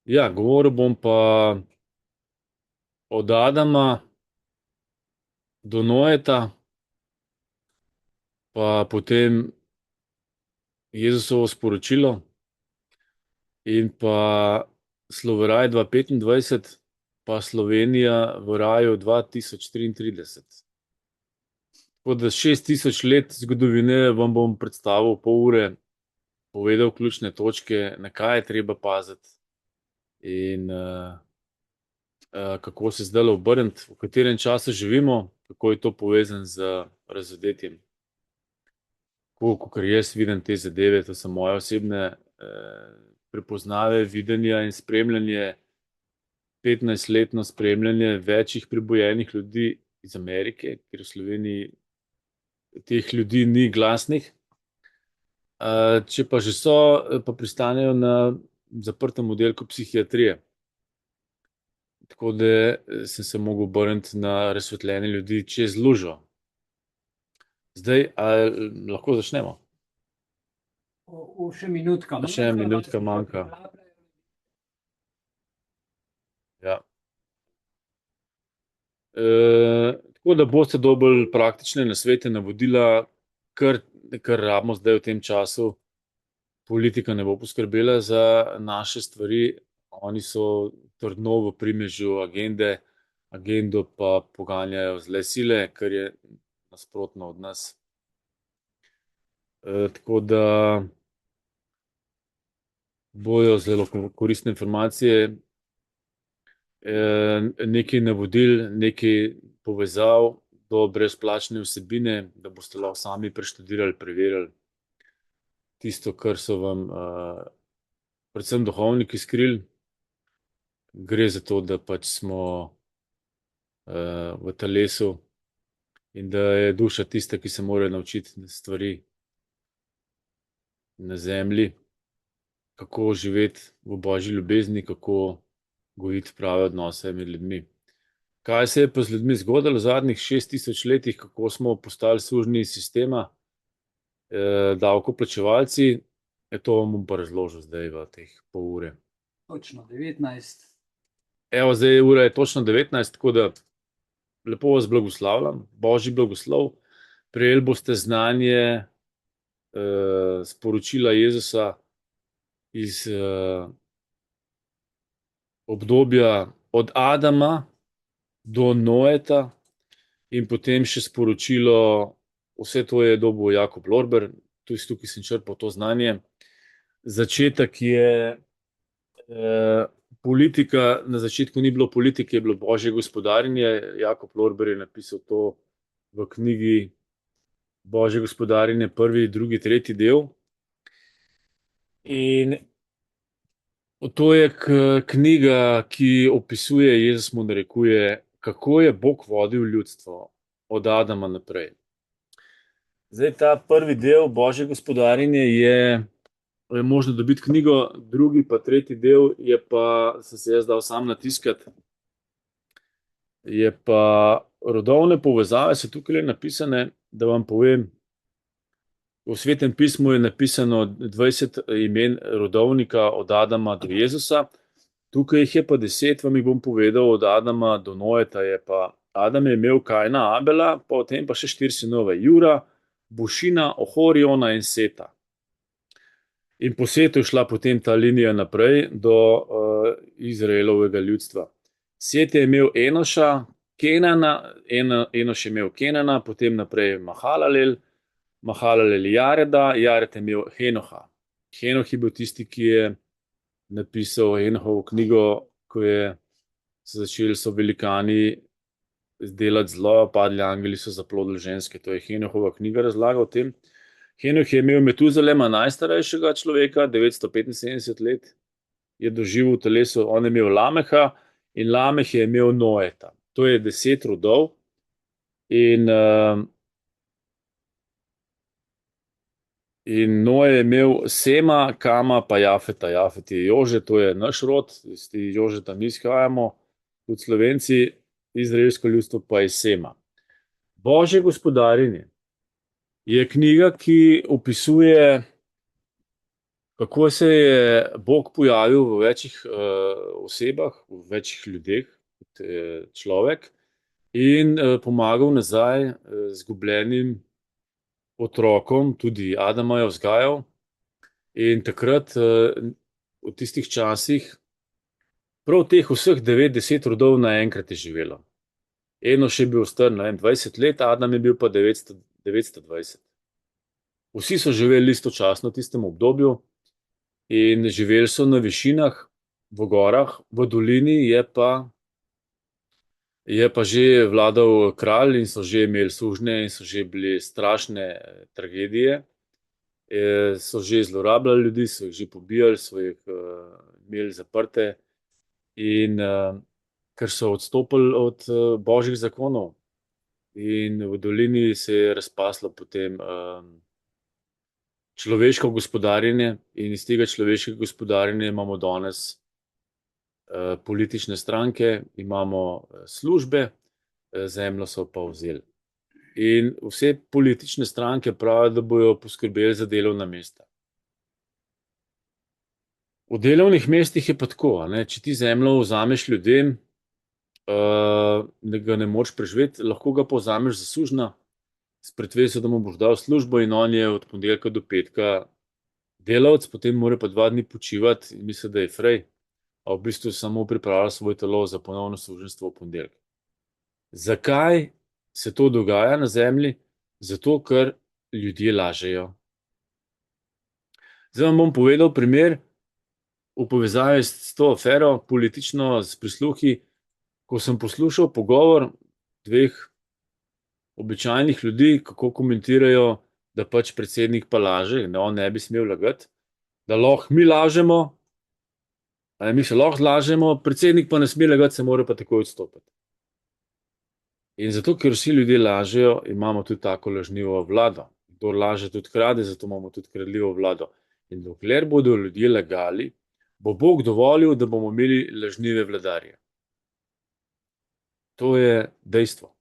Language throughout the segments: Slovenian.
Ja, govoril bom pa od Adama do Nojeta, pa potem Jezusovo sporočilo in pa Slovenj 2025, pa Slovenija v raju 2033. Tako da 6000 let zgodovine vam bom predstavil pol ure, povedal ključne točke, na kaj je treba paziti in kako se zdaj obrniti, v katerem času živimo, kako je to povezano z razodetjem. Kakor jaz vidim te zadeve, to so moje osebne prepoznave, videnja in spremljanje, 15-letno spremljanje večjih pribojenih ljudi iz Amerike, ker v Sloveniji teh ljudi ni glasnih. Če pa že so, pa pristanejo na zaprtem oddelku psihiatrije. Tako da sem se mogel obrniti na razsvetljene ljudi čez lužo. Zdaj, ali lahko začnemo? Še minutka Še manjka, minutka manjka. Ja. Tako da boste dobili praktične nasvete, navodila, kar rabimo zdaj v tem času. Politika ne bo poskrbela za naše stvari, oni so trdno v primežu agende, agendo pa poganjajo zle sile, kar je nasprotno od nas. Tako da bojo zelo koristne informacije, nekaj navodil, nekaj povezav do brezplačne vsebine, da boste lahko sami preštudirali, preverili tisto, kar so vam predvsem duhovniki skrili. Gre za to, da pač smo v telesu in da je duša tista, ki se mora naučiti stvari na zemlji, kako živeti v božji ljubezni, kako gojiti prave odnose med ljudmi. Kaj se je pa z ljudmi zgodilo v zadnjih 6000 letih, kako smo postali sužnji sistema, davkoplačevalci, to vam bom pa razložil zdaj v teh pol ure. Točno 19. Evo, zdaj ura je točno 19, tako da lepo vas blagoslavljam, božji blagoslov. Prejeli boste znanje sporočila Jezusa iz obdobja od Adama do Nojeta in potem še sporočilo, vse to je dobil Jakob Lorber, tukaj sem črpal to znanje. Začetek je politika, na začetku ni bilo politike, je bilo božje gospodarjenje. Jakob Lorber je napisal to v knjigi Božje gospodarjenje, prvi, drugi, tretji del. In to je knjiga, ki opisuje, Jezus mu narekuje, kako je Bog vodil ljudstvo od Adama naprej. Zdaj, ta prvi del, Božje gospodarjenje, je možno dobiti knjigo, drugi pa tretji del je pa, sem se jaz dal sam natiskati, je pa rodovne povezave so tukaj napisane, da vam povem. V Svetem pismu je napisano 20 imen rodovnika od Adama do Jezusa, tukaj jih je pa 10, vam jih bom povedal, od Adama do Nojeta je pa. Adam je imel Kajna, Abela, potem pa še 4 sinove, Jura, Bušina, Ohoriona in Seta. In po Setu je šla potem ta linija naprej do Izraelovega ljudstva. Set je imel Enoša, Kenana, Enoš je imel Kenana, potem naprej Mahalalel, Mahalalel Jareda, Jared je imel Henoha. Henoh je bil tisti, ki je napisal Henohovo knjigo, ko so začeli velikani delati zlo, padli angeli so zaplodili ženske. To je Henohova knjiga, razlaga o tem. Henoh je imel Metuzalema, najstarejšega človeka, 975 let je doživel v telesu. On je imel Lameha in Lameh je imel Nojeta. To je 10 rodov in Noe je imel Sema, Kama pa Jafeta. Jafet je Jože, to je naš rod, iz Jožeta mi izhajamo, tudi Slovenci, izraelsko ljudstvo pa je Sema. Božje gospodarjenje je knjiga, ki opisuje kako se je Bog pojavil v večjih osebah, v večjih ljudeh, kot človek in pomagal nazaj zgubljenim otrokom, tudi Adama je vzgajal. In takrat, v tistih časih, prav teh vseh 90 rodov naenkrat je živelo. Enoš je bil star, ne vem, 20 let, Adam je bil pa 920. Vsi so živeli istočasno v tistem obdobju in živeli so na višinah, v gorah, v dolini je pa že vladal kralj in so že imeli sužnje in so že bile strašne tragedije. So že zlorabljali ljudi, so jih že pobijali, so jih imeli zaprte in ker so odstopili od božjih zakonov. In v dolini se je razpaslo potem človeško gospodarjenje in iz tega človeškega gospodarjenja imamo danes politične stranke, imamo službe, zemljo so pa vzeli. In vse politične stranke pravijo, da bojo poskrbeli za delovna mesta. V delovnih mestih je pa tako, ne? Če ti zemljo vzameš ljudem, da ga ne moreš preživeti, lahko ga pa vzameš za sužnja, s pretvezo, da mu boš dal službo in on je od ponedeljka do petka delavec, potem mora pa 2 dni počivati in misli, da je frej, a v bistvu samo pripravlja svoje telo za ponovno suženjstvo v ponedeljek. Zakaj se to dogaja na zemlji? Zato, ker ljudje lažejo. Zdaj vam bom povedal primer v povezavi s to afero, politično, s prisluhi, ko sem poslušal pogovor 2 običajnih ljudi, kako komentirajo, da pač predsednik pa laže, da on ne bi smel lagati, da lahko mi lažemo, mi se lahko lažemo, predsednik pa ne sme lagati, se mora pa takoj odstopiti. In zato, ker vsi ljudje lažejo, imamo tudi tako lažnivo vlado. Kdor laže, tudi krade, zato imamo tudi kradljivo vlado. In dokler bodo ljudje lagali, bo Bog dovolil, da bomo imeli lažnive vladarje. To je dejstvo.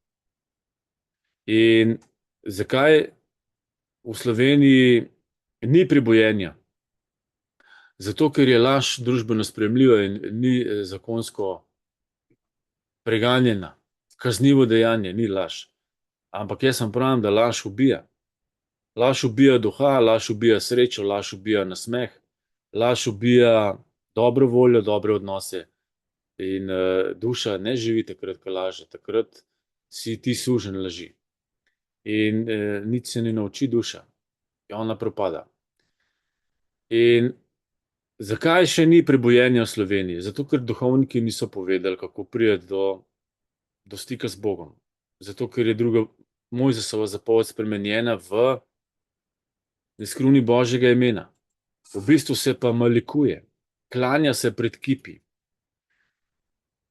In zakaj v Sloveniji ni pribojenja? Zato, ker je laž družbeno sprejemljiva in ni zakonsko preganjena. Kaznivo dejanje, ni laž. Ampak jaz sem pravim, da laž ubija. Laž ubija duha, laž ubija srečo, laž ubija nasmeh, laž ubija dobro voljo, dobre odnose. In duša ne živi takrat, ko laže, takrat si ti sužen laži. In nič se ne nauči duša, ona propada. In zakaj še ni prebujenja v Sloveniji? Zato, ker duhovniki niso povedali, kako priti do stika z Bogom. Zato, ker je druga Mojzesova zapoved spremenjena v neskruni Božjega imena. V bistvu se pa malikuje, klanja se pred kipi.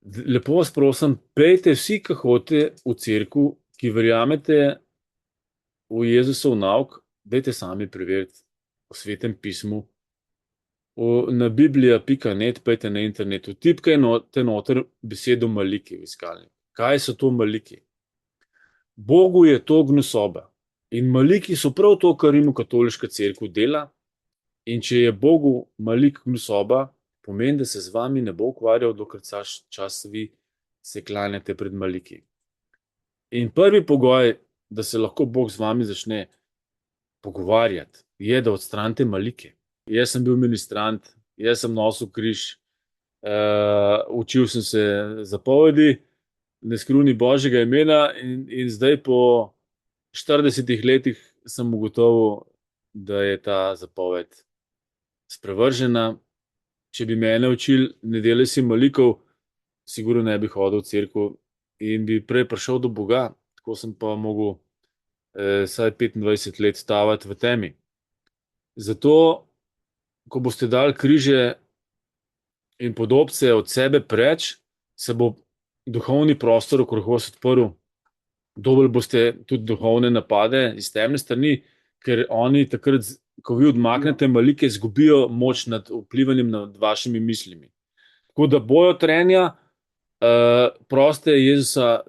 Lepo vas prosim, pejte vsi, ki hodite v cerkev, ki verjamete v Jezusov nauk, dajte sami preveriti v Svetem pismu. Na biblija.net, pejte na internetu, tipkajte noter besedo maliki v iskalnik. Kaj so to maliki? Bogu je to gnusoba. In maliki so prav to, kar rimokatoliška cerkev dela. In če je Bogu malik gnusoba, pomeni, da se z vami ne bo ukvarjal, dokler čas vi se klanjate pred maliki. In prvi pogoj, da se lahko Bog z vami začne pogovarjati, je, da odstranite malike. Jaz sem bil ministrant, jaz sem nosil križ, učil sem se zapovedi, neskruni Božjega imena in zdaj po 40 letih sem ugotovil, da je ta zapoved sprevržena. Če bi mene učili, ne delaj si malikov, sigurno ne bi hodil v cerkev in bi prej prišel do Boga, tako sem pa mogel vsaj 25 let stavati v temi. Zato, ko boste dali križe in podobce od sebe preč, se bo duhovni prostor okrog vas odprl. Dobili boste tudi duhovne napade iz temne strani, ker oni takrat, ko vi odmaknete malike, izgubijo moč nad vplivanjem nad vašimi mislimi. Tako da bojo trenja, proste Jezusa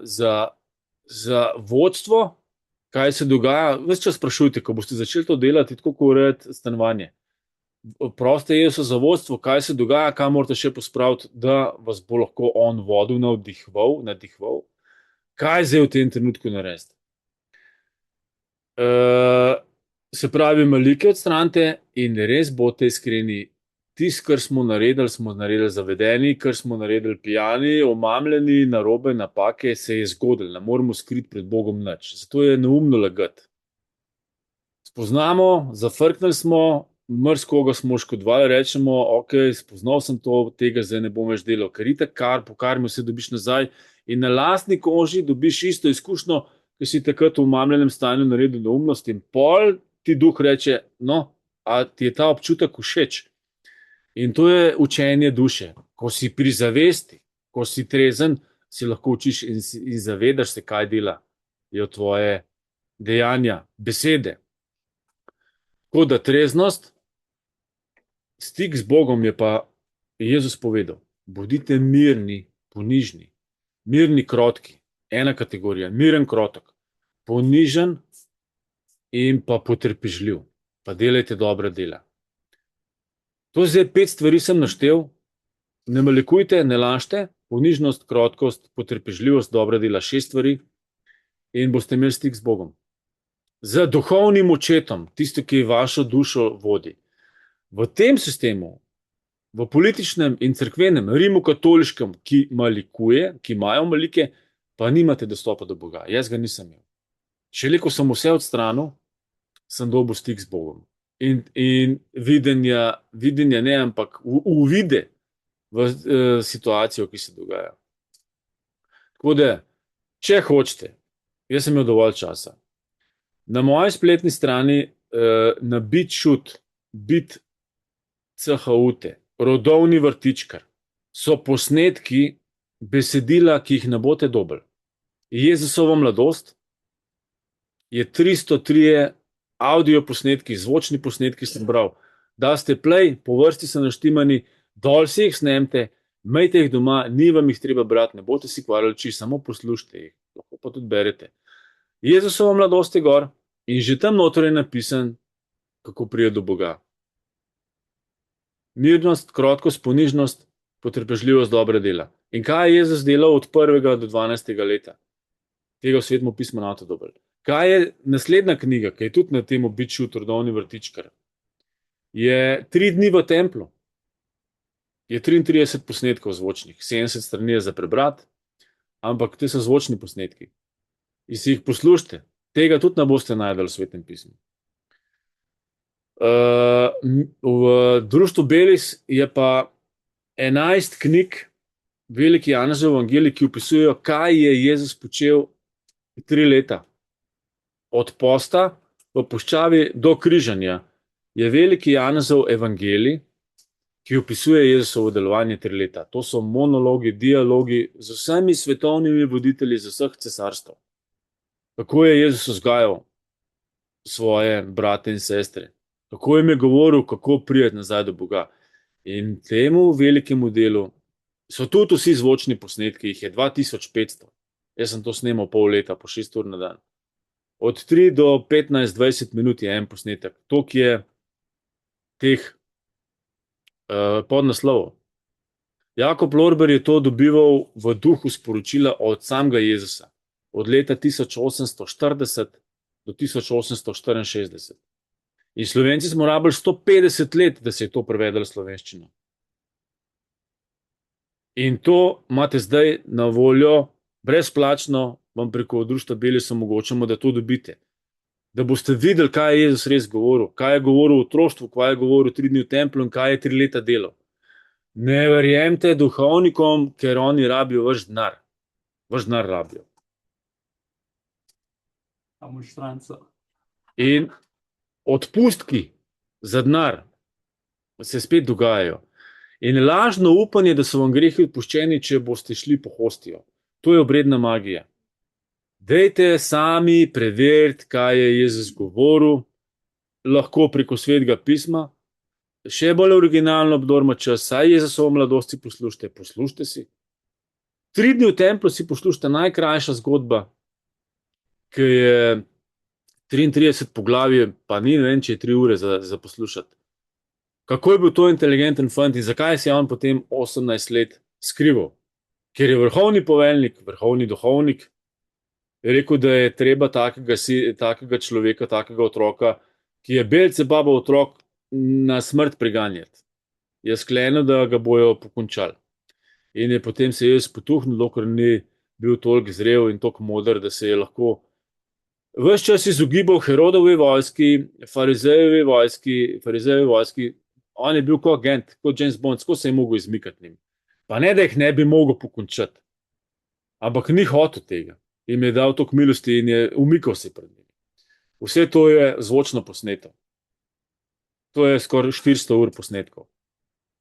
za vodstvo, kaj se dogaja. Ves čas sprašujte, ko boste začeli to delati, tako kot urejati stanovanje. Proste Jezusa za vodstvo, kaj se dogaja, kaj morate še pospraviti, da vas bo lahko on vodil, nadihoval. Kaj zdaj v tem trenutku narediti? Se pravi, malike odstranite in res boste iskreni. Tisto, kar smo naredili zavedeni, kar smo naredili pijani, omamljeni, narobe, napake, se je zgodilo. Ne moremo skriti pred Bogom nič. Zato je neumno lagati. Spoznamo, zafrknili smo, mrzkoga smo škodovali, rečemo, ok, spoznal sem to, tega zdaj ne bom več delal, ker itak po karmi vse dobiš nazaj in na lastni koži dobiš isto izkušnjo, ki si takrat v omamljenem stanju naredil neumnost in pol ti duh reče, no, a ti je ta občutek všeč? In to je učenje duše. Ko si pri zavesti, ko si trezen, si lahko učiš in zavedaš se, kaj dela je tvoje dejanja, besede. Tako da treznost, stik z Bogom je pa Jezus povedal, bodite mirni, ponižni, mirni, krotki, ena kategorija, miren, krotek, ponižen in pa potrpežljiv, pa delajte dobra dela. To zdaj 5 stvari sem naštel, ne malikujte, ne lažte, ponižnost, krotkost, potrpežljivost, dobra dela, 6 stvari in boste imeli stik z Bogom. Z duhovnim očetom, tisto, ki vašo dušo vodi. V tem sistemu, v političnem in cerkvenem, rimokatoliškem, ki malikuje, ki imajo malike, pa nimate dostopa do Boga. Jaz ga nisem imel. Šele ko sem vse odstranil, sem dobil stik z Bogom. In videnja ne, ampak uvide v situacijo, ki se dogaja. Tako da, če hočete, jaz sem imel dovolj časa. Na moji spletni strani na BitChute, CHUT, rodovni vrtičkar, so posnetki besedila, ki jih ne boste dobili. Jezusova mladost je 303 audio posnetki, zvočni posnetki sem bral. Da ste play, po vrsti so naštimani, dol si jih snemte, imejte jih doma, ni vam jih treba brati, ne boste si kvarili oči, samo poslušajte jih, lahko pa tudi berete. Jezusova mladost je gor in že tam noter je napisan, kako pride do Boga. Mirnost, krotkost, ponižnost, potrpežljivost, dobra dela. In kaj je Jezus delal od 1. do 12. leta? Tega v Svetem pismu na to dober. Kaj je naslednja knjiga, ki je tudi na tem BitChute, rodovni vrtičkar? Je 3 dni v templu. Je 33 posnetkov zvočnih, 70 strani je za prebrati, ampak te so zvočni posnetki. In si jih poslušajte. Tega tudi ne boste najdeli v Svetem pismu. V društvu Belis je pa 11 knjig, veliki Janezov evangelij, ki opisujejo, kaj je Jezus počel 3 leta. Od posta v puščavi do križanja je veliki Janezov evangelij, ki opisuje Jezusovo delovanje 3 leta. To so monologi, dialogi z vsemi svetovnimi voditelji z vseh cesarstv. Kako je Jezus vzgajal svoje brate in sestre, kako jim je govoril, kako priti nazaj do Boga. In temu velikemu delu so tudi vsi zvočni posnetki, jih je 2500. Jaz sem to snemal pol leta, po 6 ur na dan. Od 3 do 15-20 minut je en posnetek. Toliko je teh podnaslovov. Jakob Lorber je to dobival v duhu sporočila od samega Jezusa. Od leta 1840 do 1864. In Slovenci smo rabili 150 let, da se je to prevedlo v slovenščino. In to imate zdaj na voljo brezplačno, vam preko društva Belis omogočamo, da to dobite. Da boste videli, kaj je Jezus res govoril, kaj je govoril o otroštvu, kaj je govoril 3 dni v templu in kaj je 3 leta delal. Ne verjemite duhovnikom, ker oni rabijo vaš denar. Vaš denar rabijo. In odpustki za denar se spet dogajajo. In lažno upanje, da so vam grehi odpuščeni, če boste šli po hostijo. To je obredna magija. Dejte sami preveriti, kaj je Jezus govoril, lahko preko Svetega pisma. Še bolj originalno, kdor ima čas, saj Jezusovo mladosti poslušajte si. 3 dni v templu si poslušajte, najkrajša zgodba, ki je 33 poglavje, pa ni, ne vem, če je 3 ure za poslušati. Kako je bil to inteligenten fant in zakaj se je on potem 18 let skrival? Ker je vrhovni poveljnik, vrhovni duhovnik, je rekel, da je treba takega človeka, takega otroka, ki je Belcebabov otrok, na smrt preganjati. Je sklenil, da ga bojo pokončali. In je potem se je spotuhnil, dokler ni bil toliko zrel in toliko moder, da se je lahko ves čas izogibal Herodovi vojski, farizejevi vojski. On je bil kot agent, kot James Bond, kako se je mogel izmikati njim. Pa ne, da jih ne bi mogel pokončati, ampak ni hotel tega. Jim je dal toliko milosti in je umikal se pred njim. Vse to je zvočno posneto. To je skoraj 400 ur posnetkov.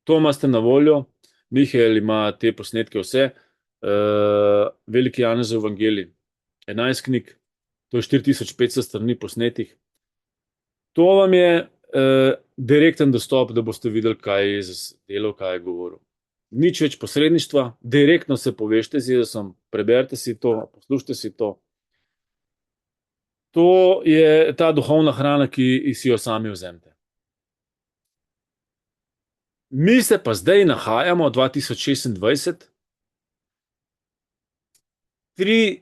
To imate na voljo, Mihael ima te posnetke vse, Veliki Janezov evangelij, 11 knjig, to je 4500 strani posnetih. To vam je direkten dostop, da boste videli, kaj je Jezus delal, kaj je govoril. Nič več posredništva, direktno se povežite z Jezusom, preberite si to, poslušajte si to. To je ta duhovna hrana, ki si jo sami vzemite. Mi se pa zdaj nahajamo 2026, 3-4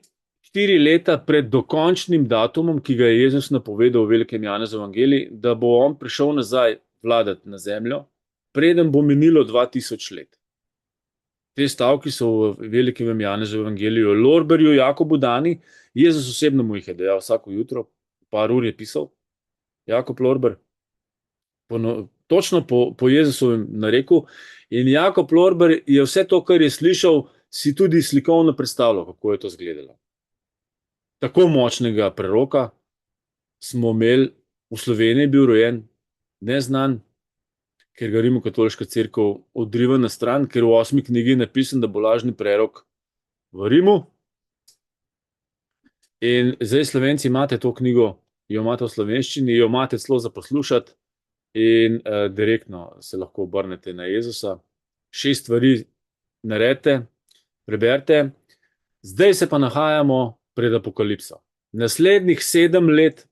leta pred dokončnim datumom, ki ga je Jezus napovedal v Velikem Janezu evangeliji, da bo on prišel nazaj vladati na zemljo, preden bo minilo 2000 let. Te stavki so v Velikem Janezu evangeliju Lorberju, Jakobu dani, Jezus osebno mu jih je dejal vsako jutro, par ur je pisal, Jakob Lorber, točno po Jezusovem nareku. In Jakob Lorber je vse to, kar je slišal, si tudi slikovno predstavljal, kako je to izgledalo. Tako močnega preroka smo imeli, v Sloveniji bil rojen, neznan, ker ga Rimokatoliška cerkev odriva na stran, ker v 8. knjigi je napisan, da bo lažni prerok v Rimu. In zdaj Slovenci imate to knjigo, jo imate v slovenščini, jo imate celo za poslušati in direktno se lahko obrnete na Jezusa. 6 stvari naredite, preberite. Zdaj se pa nahajamo pred apokalipso. Naslednjih 7 let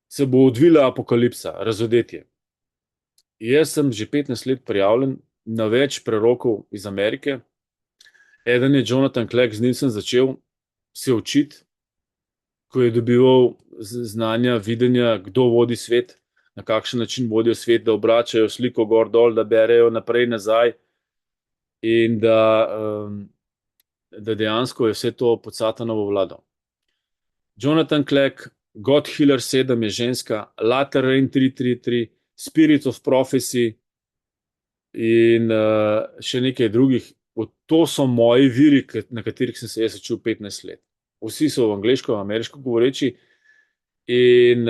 se bo odvila apokalipsa, razodetje. Jaz sem že 15 let prijavljen na več prerokov iz Amerike. Eden je Jonathan Clegg, z njim sem začel se učiti, ko je dobival znanja, videnja, kdo vodi svet, na kakšen način vodijo svet, da obračajo sliko gor dol, da berejo naprej nazaj in da dejansko je vse to pod satanovo vlado. Jonathan Clegg, God Healer 7 je ženska, Latter Rain 333, Spirit of Prophecy in še nekaj drugih. To so moji viri, na katerih sem se jaz učil 15 let. Vsi so v angleško, ameriško govoreči in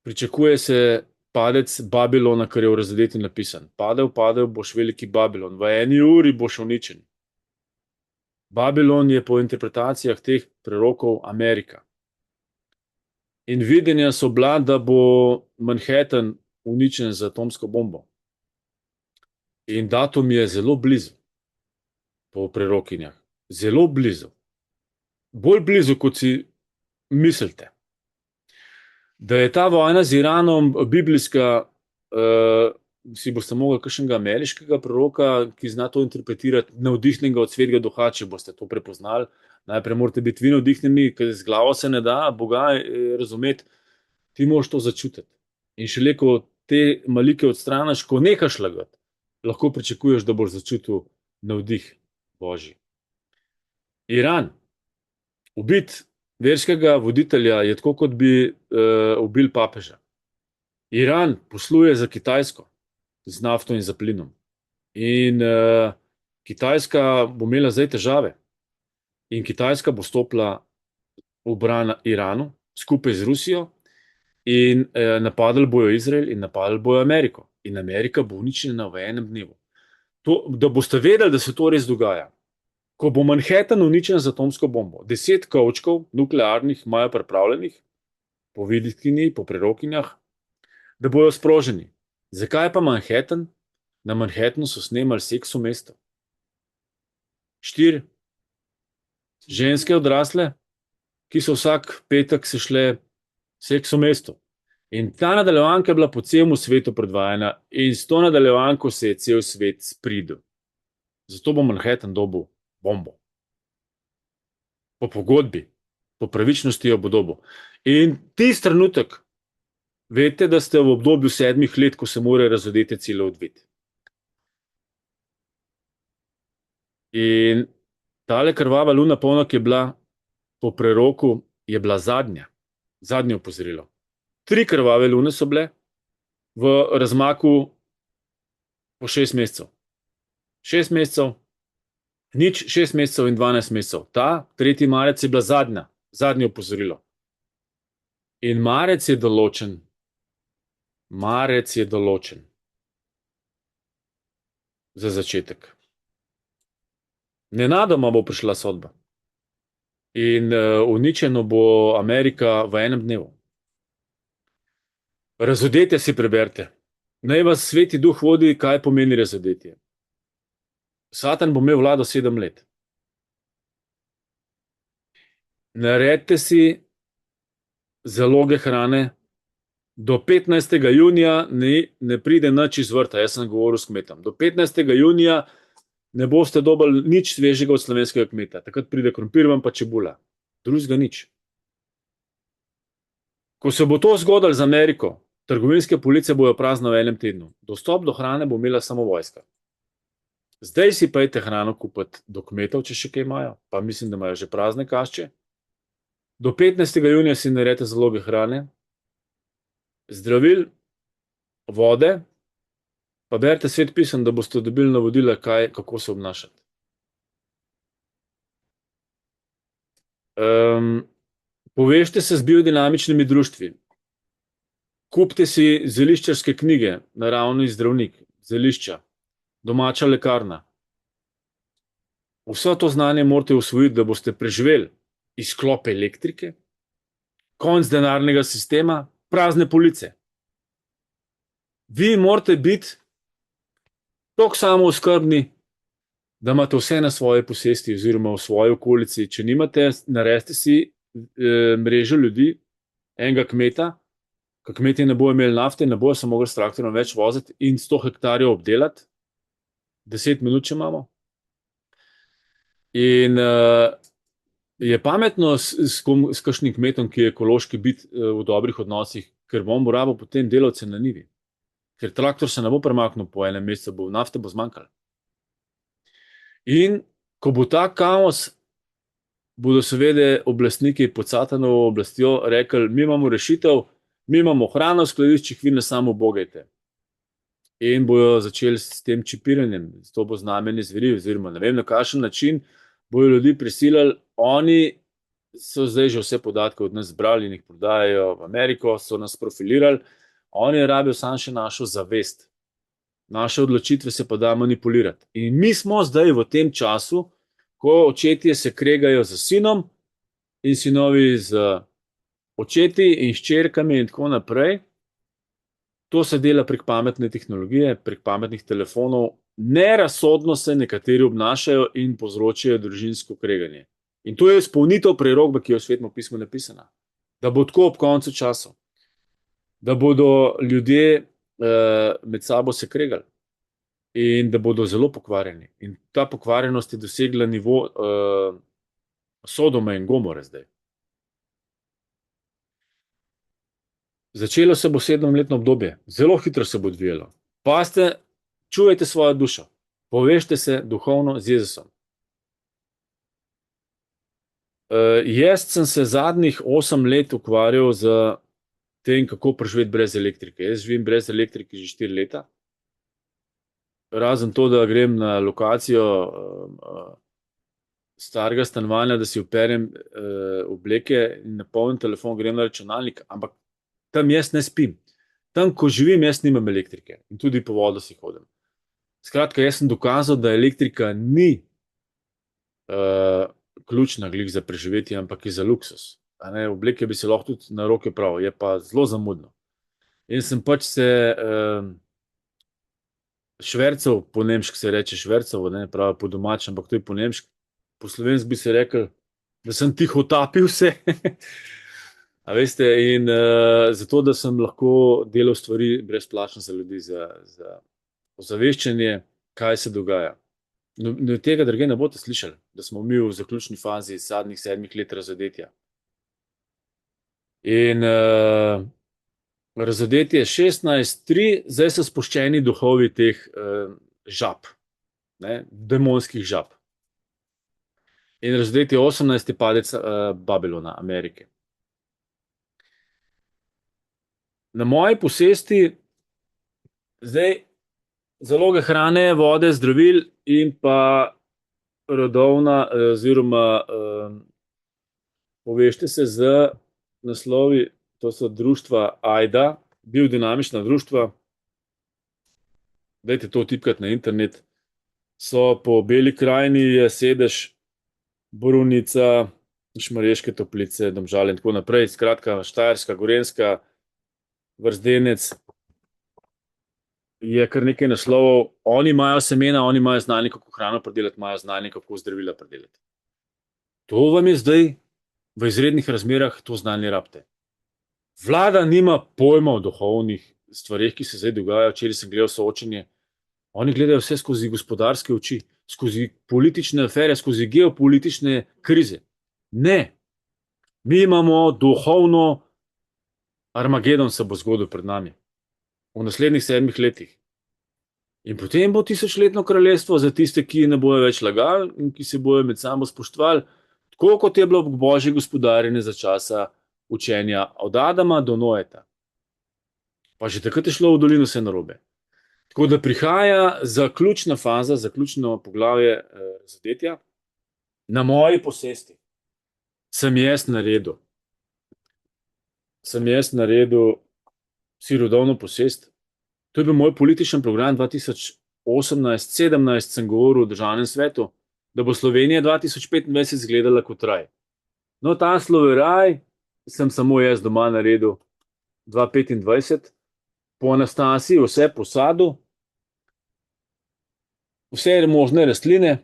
pričakuje se padec Babilona, kar je v razodetju napisan. Padel boš veliki Babilon, v 1 uri boš uničen. Babilon je po interpretacijah teh prerokov Amerika. In videnja so bila, da bo Manhattan uničen z atomsko bombo. In datum je zelo blizu, po prerokinjah. Zelo blizu. Bolj blizu, kot si mislite. Da je ta vojna z Iranom biblijska, si boste mogli kakšnega ameriškega proroka, ki zna to interpretirati, navdihnjenega od svetega duha, če boste to prepoznali. Najprej morate biti vi navdihnjeni, ker z glavo se ne da Boga razumeti, ti moraš to začutiti. In šele, ko te malike odstraniš, ko nehaš lagati, lahko pričakuješ, da boš začutil navdih Božji. Iran, ubiti verskega voditelja je tako, kot bi ubil papeža. Iran posluje za Kitajsko z nafto in za plinom. In Kitajska bo imela zdaj težave. In Kitajska bo stopila v bran Iranu skupaj z Rusijo in napadli bojo Izrael in napadli bojo Ameriko. In Amerika bo uničena v enem dnevu. Da boste vedeli, da se to res dogaja. Ko bo Manhattan uničen z atomsko bombo, 10 kovčkov nuklearnih imajo pripravljenih, po viditkinji, po prerokinjah, da bojo sproženi. Zakaj pa Manhattan? Na Manhattanu so snemali Seks v mestu. 4 ženske odrasle, ki so vsak petek se šle Seks v mestu. In ta nadaljevanka je bila po celem svetu predvajana in s to nadaljevanko se je cel svet spridil. Zato bo Manhattan dobil bombo. Po pogodbi, po pravičnosti jo bo dobil. In tisti trenutek, veste, da ste v obdobju 7 let, ko se mora razodeti celo odvet. In tale krvava luna polna, ki je bila po preroku, je bila zadnje opozorilo. 3 krvave lune so bile v razmaku po 6 mesecev. 6 mesecev, nič, 6 mesecev in 12 mesecev. Ta 3. marec je bila zadnje opozorilo. In marec je določen za začetek. Nenadoma bo prišla sodba. In uničeno bo Amerika v enem dnevu. Razodetje si preberite. Naj vas sveti duh vodi, kaj pomeni razodetje. Satan bo imel vlado 7 let. Naredite si zaloge hrane. Do 15. junija ne pride nič iz vrta. Jaz sem govoril s kmetom. Do 15. junija ne boste dobili nič svežega od slovenskega kmeta. Takrat pride krompir, vam pa čebula. Drugega nič. Ko se bo to zgodilo z Ameriko, trgovinske police bojo prazne v enem tednu. Dostop do hrane bo imela samo vojska. Zdaj si pejte hrano kupiti do kmetov, če še kaj imajo, pa mislim, da imajo že prazne kašče. Do 15. junija si naredite zaloge hrane, zdravil, vode, pa berite Svet pisem, da boste dobili navodila, kako se obnašati. Povežite se z biodinamičnimi društvi. Kupite si zeliščarske knjige, Naravni zdravnik, zelišča, Domača lekarna. Vse to znanje morate usvojiti, da boste preživeli izklop elektrike, konec denarnega sistema, prazne police. Vi morate biti toliko samooskrbni, da imate vse na svoji posesti oziroma v svoji okolici. Če nimate, naredite si mrežo ljudi, enega kmeta, ko kmetje ne bojo imeli nafte, ne bojo se mogli s traktorjem več voziti in 100 hektarjev obdelati. 10 minut, če imamo. In je pametno s kakšnim kmetom, ki je ekološki, biti v dobrih odnosih, ker bom rabil potem delavce na njivi. Ker traktor se ne bo premaknil po enem mesecu, nafte bo zmanjkalo. In ko bo ta kaos, bodo seveda oblastniki pod Satanovo oblastjo rekli, mi imamo rešitev, mi imamo hrano v skladiščih, vi ne samo bogajte. In bojo začeli s tem čipiranjem, to bo znamenje zveri, oziroma ne vem na kakšen način, bojo ljudi prisilili, oni so zdaj že vse podatke od nas zbrali in jih prodajajo v Ameriko, so nas profilirali, oni rabijo samo še našo zavest. Naše odločitve se pa da manipulirati. In mi smo zdaj v tem času, ko očetje se kregajo z sinom in sinovi z očeti in hčerkami in tako naprej. To se dela prek pametne tehnologije, prek pametnih telefonov. Nerazsodno se nekateri obnašajo in povzročajo družinsko kreganje. In to je izpolnitev prerokbe, ki je v Svetem pismu napisana. Da bo tako ob koncu časov. Da bodo ljudje med sabo se kregali. In da bodo zelo pokvarjeni. In ta pokvarjenost je dosegla nivo Sodome in Gomore zdaj. Začelo se bo 7-letno obdobje. Zelo hitro se bo odvijalo. Pazite, čuvajte svojo dušo. Povežite se duhovno z Jezusom. Jaz sem se zadnjih 8 let ukvarjal z tem, kako preživeti brez elektrike. Jaz živim brez elektrike že 4 leta. Razen to, da grem na lokacijo starega stanovanja, da si operem obleke in napolnim telefon, grem na računalnik, ampak tam jaz ne spim. Tam, ko živim, jaz nimam elektrike. In tudi po vodo si hodim. Skratka, jaz sem dokazal, da elektrika ni ključna glih za preživetje, ampak je za luksus. Obleke bi se lahko tudi na roke prav, je pa zelo zamudno. In sem pač se švercev, po nemški se reče švercev, ne pravi po domač, ampak to je po nemški. Po slovenski bi se rekel, da sem tiho utapil se. A veste, in zato, da sem lahko delal stvari brezplačno za ljudi, za ozaveščanje, kaj se dogaja. No, no, tega, drage, ne boste slišali, da smo mi v zaključni fazi zadnjih 7 let razodetja. In razodetje je 16:3, zdaj so spuščeni duhovi teh žab, ne, demonskih žab. In razodetje 18 je padec Babilona, Amerike. Na moji posesti zdaj zaloge hrane, vode, zdravil in pa rodovna oziroma povežite se z naslovi, to so društva AIDA, biodinamična društva, dajte to tipkati na internet, so po Beli krajini, je sedež Borovnica, Šmarješke Toplice, Domžale in tako naprej, skratka Štajerska, Gorenjska, Vrzdence, je kar nekaj naslovov, oni imajo semena, oni imajo znanje, kako hrano pridelati, imajo znanje, kako zdravila pridelati. To vam je zdaj v izrednih razmerah, to znanje rabite. Vlada nima pojma o duhovnih stvareh, ki se zdaj dogajajo. Včeraj sem gledal soočenje. Oni gledajo vse skozi gospodarske oči, skozi politične afere, skozi geopolitične krize. Ne, mi imamo duhovno Armagedon, se bo zgodil pred nami v naslednjih 7 letih. In potem bo tisočletno kraljestvo za tiste, ki ne bojo več lagali in ki se bojo med sabo spoštovali, tako kot je bilo božje gospodarjenje za časa učenja od Adama do Noeta. Pa že takrat je šlo v dolino vse narobe. Tako da prihaja zaključna faza, zaključno poglavje razodetja. Na moji posesti sem jaz naredil si rodovno posest. To je bil moj politični program 2018-17, sem govoril v državnem svetu, da bo Slovenija 2025 izgledala kot raj. No, ta sloveraj sem samo jaz doma naredil 2025, po Anastasiji vse posadil, vse možne rastline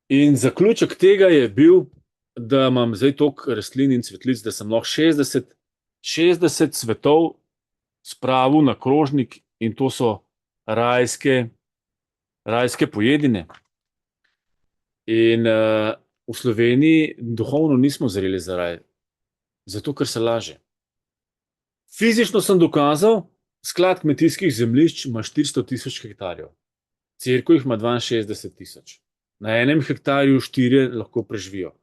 in zaključek tega je bil, da imam zdaj toliko rastlin in cvetlic, da sem lahko 60 cvetov spravil na krožnik in to so rajske pojedine. In v Sloveniji duhovno nismo zreli za raj, zato ker se laže. Fizično sem dokazal, sklad kmetijskih zemljišč ima 400 000 hektarjev, cerkev jih ima 62 000. Na enem hektarju 4 lahko preživijo.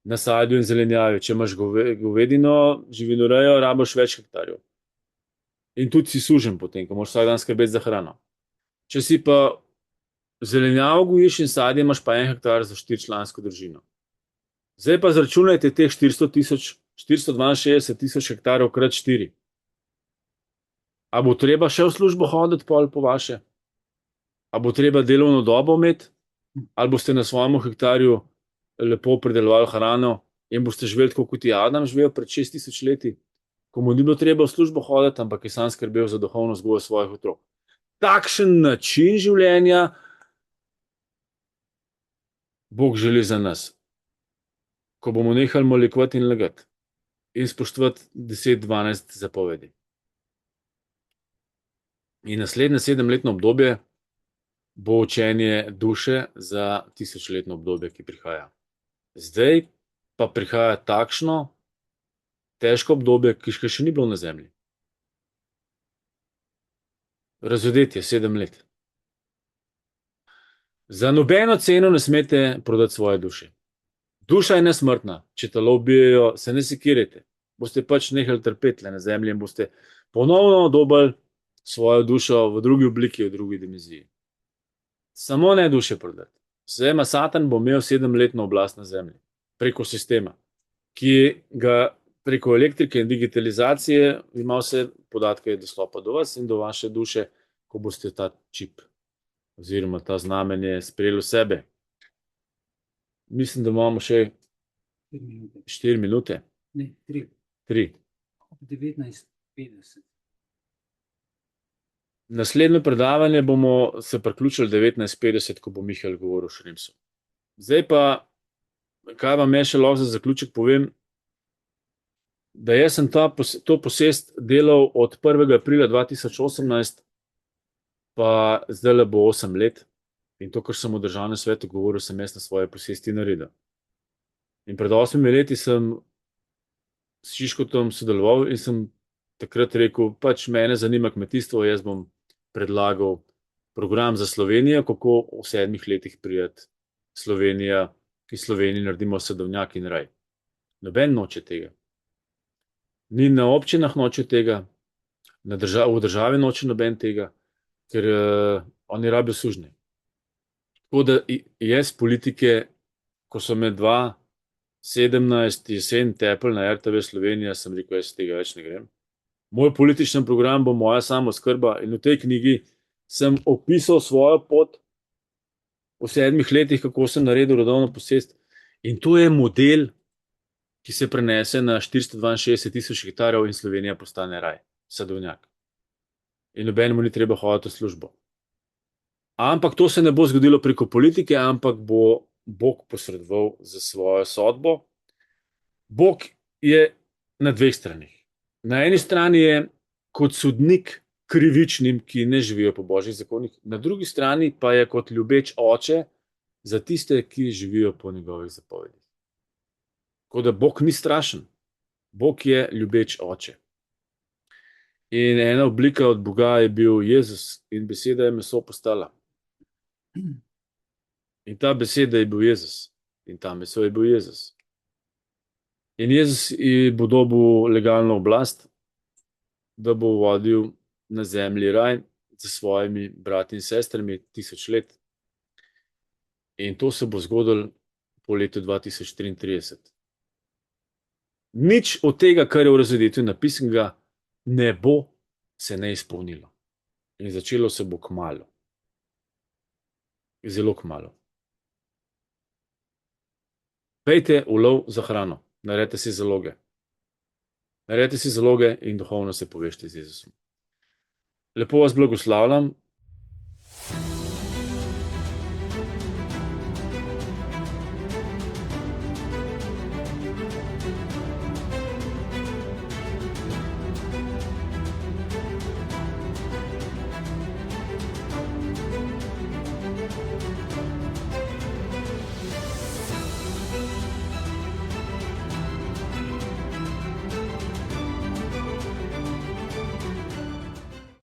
Na sadju in zelenjavi, če imaš govedino, živinorejo, rabiš več hektarjev. In tudi si sužen potem, ko moraš vsak dan skrbeti za hrano. Če si pa zelenjavo gojiš in sadje, imaš pa 1 hektar za 4-člansko družino. Zdaj pa zračunajte teh 462 000 hektarjev krat 4. A bo treba še v službo hoditi pol po vaše? A bo treba delovno dobo imeti? Ali boste na svojem hektarju lepo pridelovali hrano in boste živeli tako, kot je Adam živel pred 6000 leti, ko mu ni bilo treba v službo hoditi, ampak je sam skrbel za duhovno vzgojo svojih otrok. Takšen način življenja Bog želi za nas. Ko bomo nehali molekvati in lagati in spoštovati 10-12 zapovedi. In naslednje 7-letno obdobje bo učenje duše za 1000-letno obdobje, ki prihaja. Zdaj pa prihaja takšno težko obdobje, ki še ni bilo na zemlji. Razodetje 7 let. Za nobeno ceno ne smete prodati svoje duše. Duša je nesmrtna, če telo ubijejo, se ne sekirajte. Boste pač nehali trpeti na zemlji in boste ponovno dobili svojo dušo v drugi obliki, v drugi dimenziji. Samo ne duše prodati. Zdaj ima Satan bo imel 7-letno oblast na zemlji, preko sistema, ki ga preko elektrike in digitalizacije ima vse podatke dostopa do vas in do vaše duše, ko boste ta čip oziroma ta znamenje sprejeli v sebe. Mislim, da imamo še 4 minute. Ne, 3. 3. 19:50. Naslednje predavanje bomo se priključili 19:50, ko bo Mihael govoril o Šrimsu. Zdaj pa, kaj vam je še lahko za zaključek povem, da jaz sem to posest delal od 1. aprila 2018, pa zdaj le bo 8 let. In to, kar sem v državnem svetu govoril, sem jaz na svoje posesti naredil. In pred 8 leti sem s Šiškotom sodeloval in sem takrat rekel, pač mene zanima kmetijstvo, jaz bom predlagal program za Slovenijo, kako v 7 letih prijeti Slovenija, ki Sloveniji naredimo sadovnjak in raj. Noben noče tega. Ni na občinah noče tega, v državi noče noben tega, ker oni rabijo sužnje. Tako da jaz politike, ko so me 2017 jesen tepli na RTV Slovenija, sem rekel, jaz tega več ne grem. Moj politični program bo moja samooskrba in v tej knjigi sem opisal svojo pot v 7 letih, kako sem naredil rodovno posest. In to je model, ki se prenese na 462 000 hektarjev in Slovenija postane raj, sadovnjak. In nobenemu ni treba hoditi v službo. Ampak to se ne bo zgodilo preko politike, ampak bo Bog posredoval za svojo sodbo. Bog je na dveh stranih. Na eni strani je kot sodnik krivičnim, ki ne živijo po božjih zakonih, na drugi strani pa je kot ljubeč oče za tiste, ki živijo po njegovih zapovedih. Tako da Bog ni strašen. Bog je ljubeč oče. In ena oblika od Boga je bil Jezus in beseda je meso postala. In ta beseda je bil Jezus. In ta meso je bil Jezus. In Jezus bo dobil legalno oblast, da bo vodil na zemlji raj za svojimi brati in sestrami 1000 let. In to se bo zgodilo po letu 2033. Nič od tega, kar je v razveditvi napisanega, ne bo se ne izpolnilo. In začelo se bo kmalu. Zelo kmalu. Pejte v lov za hrano. Naredite si zaloge. Naredite si zaloge in duhovno se povežite z Jezusom. Lepo vas blagoslavljam